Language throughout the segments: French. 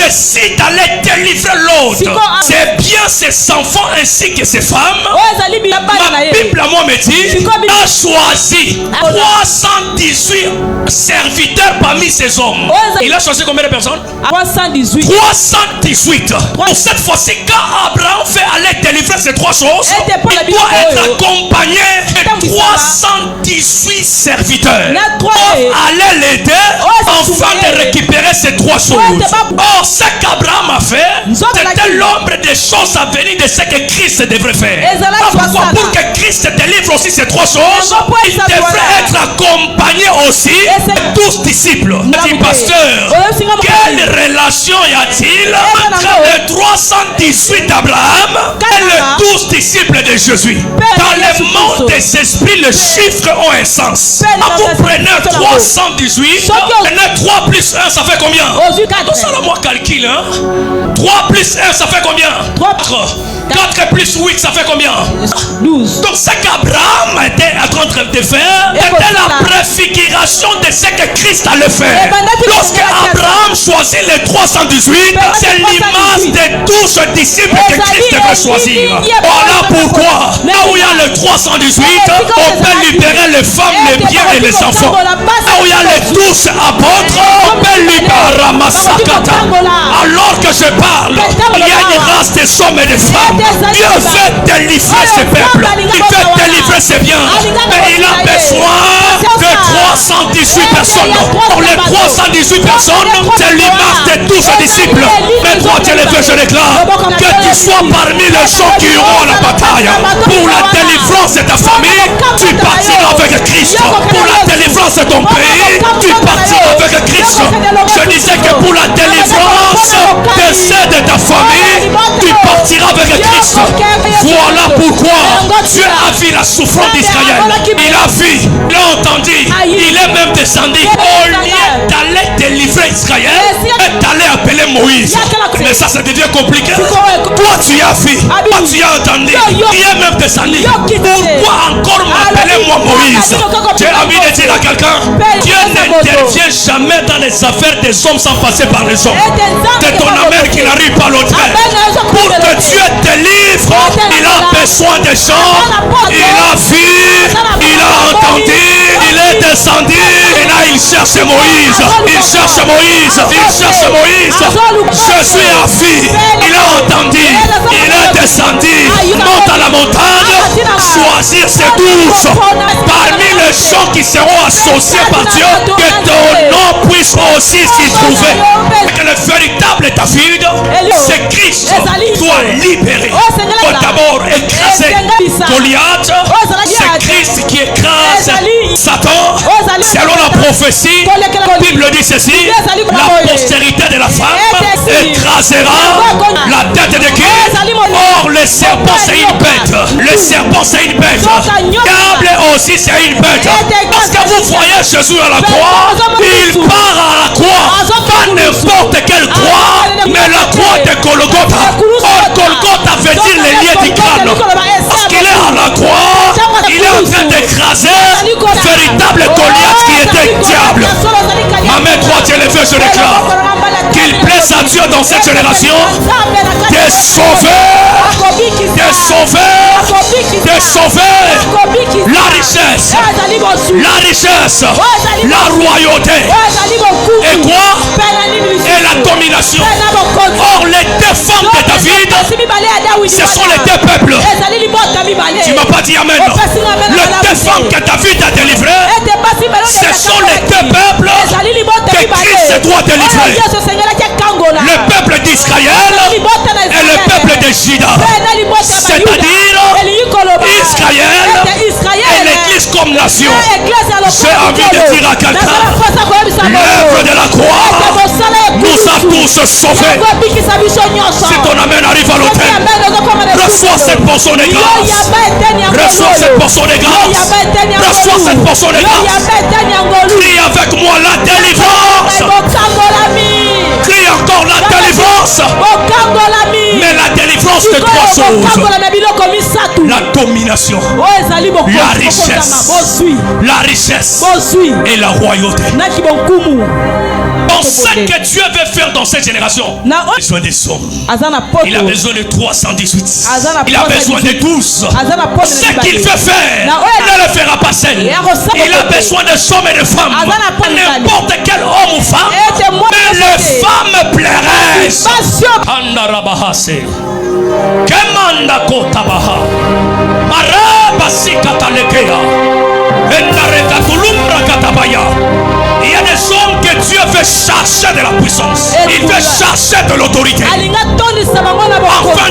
décide d'aller délivrer l'autre, c'est bien ses enfants ainsi que ses femmes. Ma Bible à moi me dit, a choisi 318 serviteurs parmi ses hommes. Il a choisi combien de personnes? 318. 318. Pour cette fois-ci, quand Abraham fait aller délivrer ces trois choses, il doit être accompagné de 318 serviteurs pour aller l'aider afin de récupérer ces trois choses. Or, ce qu'Abraham a fait, c'était l'ombre des choses à venir de ce que Christ devrait faire. Pourquoi? Pour que Christ délivre aussi ces trois choses, il devrait être accompagné aussi de 12 disciples. Dit pasteur, quelle relation y a-t-il entre les 318 d'Abraham et les 12 disciples de Jésus? Dans le monde des esprits, les chiffres ont un sens. Quand vous prenez 318, prenez 3 plus 1, ça fait combien? Tout ça, moi calcule. 3 plus 1, ça fait combien? 4 plus 8, ça fait combien? 12. Donc ce qu'Abraham était en train de faire était la préfiguration de ce que Christ allait faire. Lorsque Abraham choisit les 318, c'est l'image de 12 disciples que Christ devait choisir. Voilà pourquoi, là où il y a les 318, on peut libérer les femmes, les biens et les enfants. Là où il y a les 12 apôtres, on peut libérer Ramasakata. Alors que je parle, il y a une race des hommes et des femmes. Dieu veut délivrer ses peuples. Il veut délivrer ses biens. Mais il a besoin de 318 personnes. Pour les 318 personnes, c'est l'image de 12 disciples. Mais toi, tu es levé, je déclare que tu sois parmi les gens qui iront à la bataille. Pour la délivrance de ta famille, tu partiras avec Christ. Pour la délivrance de ton pays, tu partiras avec Christ. Je disais que pour la délivrance de ceux de ta famille, tu partiras avec Christ. Voilà pourquoi Dieu a vu la souffrance d'Israël. Il a vu, il a entendu, il est même descendu. Au lieu d'aller délivrer Israël, et d'aller appeler Moïse. Mais ça devient compliqué. Toi tu as vu, toi tu as entendu, il est même descendu. Pourquoi encore m'appeler moi Moïse? J'ai envie de dire à quelqu'un, Dieu n'intervient jamais dans les affaires des hommes sans passer par les hommes. C'est ton amène qui n'arrive pas à l'autre. Pour que Dieu délivre, il a besoin des gens. Il a vu, il a entendu, il est descendu. Et là il cherche Moïse. Il cherche Moïse. Il cherche Moïse. Jésus a vu, il a entendu, il est descendu. Monte à la montagne, choisir ses 12 parmi les gens qui seront associés par Dieu, que ton nom puisse aussi s'y trouver. Que le véritable David, c'est Christ, doit libérer. D'abord écraser Goliath, c'est Christ qui écrase Satan. Selon la prophétie, la Bible dit ceci: la postérité de la femme écrasera la tête de qui? Or le serpent c'est une bête. Le serpent c'est une bête. Diable aussi c'est une bête. Parce que vous voyez Jésus à la croix, il part à la croix, pas n'importe quelle croix, mais la croix de Golgotha. Or Golgotha veut dire les liens du crâne. Parce qu'il est à la croix, il est en train d'écraser véritable Goliath qui était diable. Ma main droite est levée, je déclare qu'il plaise à Dieu dans cette génération de sauver, de sauver, de sauver la richesse, la royauté et quoi? Et la domination. Or les deux femmes de David, ce sont les deux peuples. Tu m'as pas dit amen. Les deux femmes que David a délivrées, ce sont les deux peuples que Christ doit délivrer. Le peuple d'Israël et le peuple de Juda. C'est-à-dire Israël et l'Église comme nation. J'ai envie de dire à quelqu'un, l'œuvre de la croix nous a tous sauvés. Si ton amen arrive à l'autel, reçois cette portion de grâce. Reçois cette portion de grâce. Reçois cette portion de grâce. Crie avec moi la délivrance. Crie encore la délivrance. Mais la délivrance de quoi? choses. La domination, la richesse et la royauté. Dans ce que Dieu veut faire dans cette génération, il a besoin des sommes. Il a besoin de 318. Il a besoin de 12. Ce qu'il veut faire, il ne le fera pas seul. Il a besoin de hommes et de femmes. N'importe quel homme ou femme, mais les femmes plairaient. Kemanda kotabaha maraba sikatalekea endareka tulumra katabaya. Il y a des hommes que Dieu veut chercher de la puissance. Il veut chercher de l'autorité afin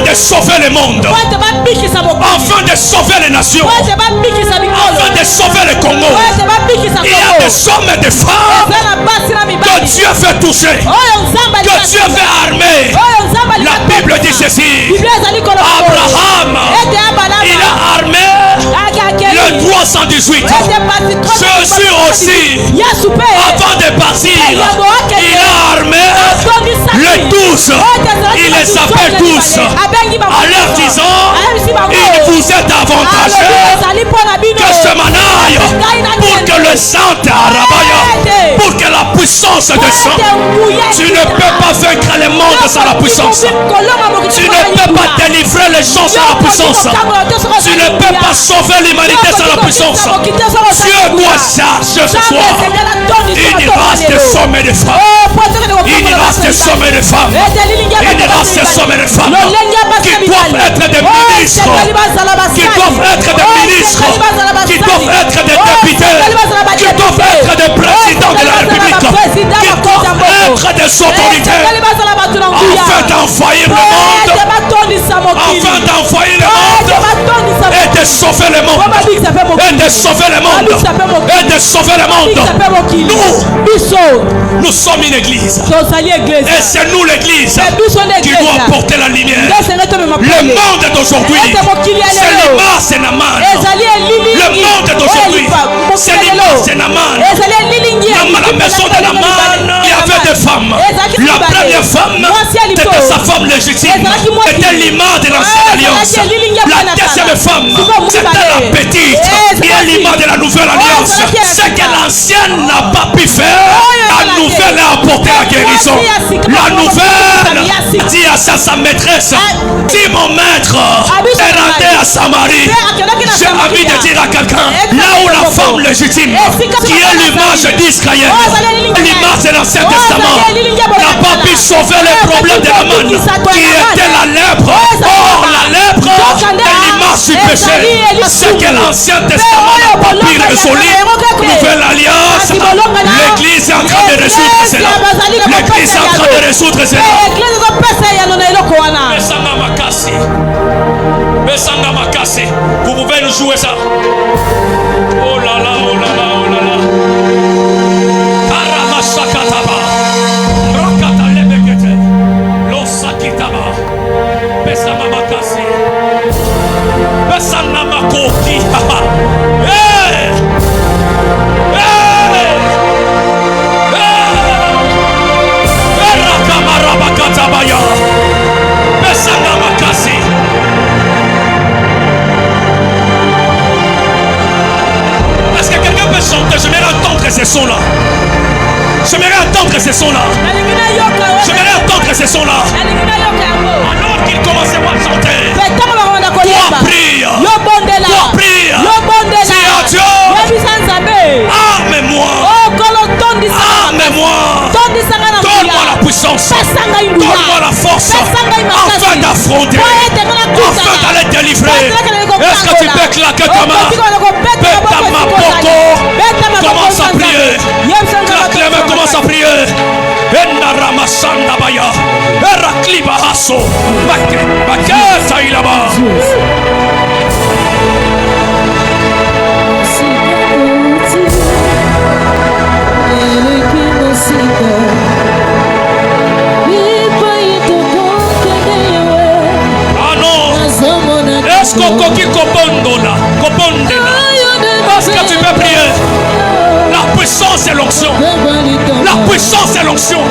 de sauver le monde, afin de sauver les nations, afin de sauver le Congo. Il y a des hommes et des femmes que Dieu veut toucher, que Dieu veut armer. La Bible dit ceci: Abraham, il a armé le 318. Jésus aussi, avant de partir, il a armé les 12. Il les appelle tous en leur disant: il vous est avantageux que je m'en aille pour que le sang te rabaya, pour que la puissance descende. Tu ne peux pas vaincre le monde sans la puissance. Tu ne peux pas délivrer les gens sans la puissance. Tu ne peux pas sauver l'humanité sans la puissance. Dieu doit chercher ce soir une race de sommets de femmes. Une race de sommets de femmes. Une race de sommets de femmes qui doivent être des ministres, qui doivent être des ministres, qui doivent être des députés, qui doivent être des présidents de la République, qui doivent être des autorités afin d'envahir le monde, afin d'envahir le monde et de sauver le monde, et de sauver le monde, et de sauver le monde. Nous sommes une église, et c'est nous l'église qui doit porter la lumière. Le monde d'aujourd'hui, c'est l'image de Naman. Le monde d'aujourd'hui, c'est l'image de Naman. Dans la maison de Naman, il y avait des femmes. La première femme, c'était sa femme légitime, c'était l'image de l'ancienne alliance. La deuxième femme, c'était la petite, qui est l'image de la nouvelle alliance. Ce que l'ancienne n'a pas pu faire, la nouvelle a apporté la guérison. La nouvelle dit à sa maîtresse: si mon maître est rentré à Samarie, j'ai envie de dire à quelqu'un, là où la femme légitime, qui est l'image d'Israël, l'image de l'Ancien Testament, n'a pas pu sauver les problèmes de Naman, qui était la lèpre. Or la lèpre est l'image du péché. Ce que l'Ancien Testament n'a pas pu résoudre, nouvelle alliance, l'église est en train de résoudre cela. L'église est en train de résoudre cela. Besanga Makasi, vous pouvez nous jouer ça. Oh là là, oh là là, oh là là. Karamasakataba, Rakatalebekete, Losakitaba, Besanga Makasi, Besanga Makoki. Hey! Hey! Hey! Rakamarabakatabaya, Besanga Makasi. Est-ce que quelqu'un peut chanter? J'aimerais entendre ces sons-là. J'aimerais entendre ces sons-là. J'aimerais entendre ces sons-là. Alors qu'il commençait à chanter. Toi prie. Toi prie. Dis à Dieu. Arme-moi. Arme-moi. Donne-moi la puissance. Donne-moi la force. Afin d'affronter. Afin d'aller délivrer. Est-ce que tu peux claquer ta main? Betama Boko. Commence à prier. Claque les mains, commence à prier. Enda Ramasanda Baya. Erakliba Hasso. Baketa Ilaba. Ah non. Est-ce qu'on qui copondona? Est-ce que tu peux prier? La puissance et l'onction. La puissance et l'onction.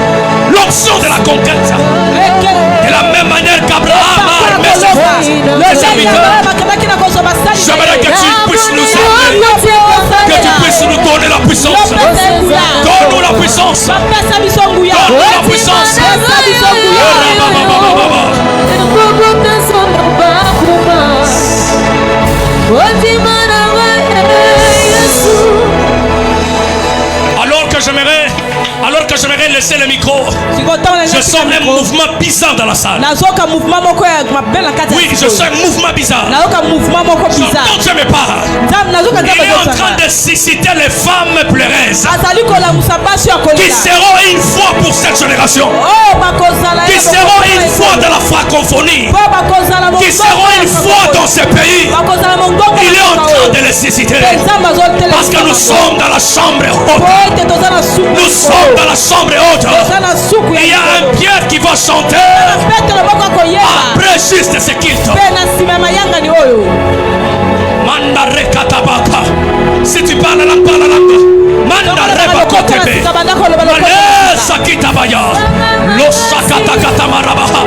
L'onction de la conquête. De la même manière qu'Abraham a armé ses forces. J'aimerais que tu puisses nous aider, que tu puisses nous donner la puissance. Donne-nous la puissance. Donne-nous la puissance. Alors que j'aimerais laisser le micro, je sens un mouvement bizarre dans la salle. Oui, je sens un mouvement bizarre. J'entends Dieu me parle. Il est en train de susciter les femmes pleureuses qui seront une fois pour cette génération, qui seront une fois dans la francophonie, qui seront une fois dans ce pays. Il est en train de les susciter parce que nous sommes dans la chambre haute. Nous sommes dans la chambre haute. Il y a un Pierre qui va chanter après juste ce culte. Si tu parles la langue, parle la langue. Mandareba kotebe. Malesa kitabaya. Losakata katamarabaha.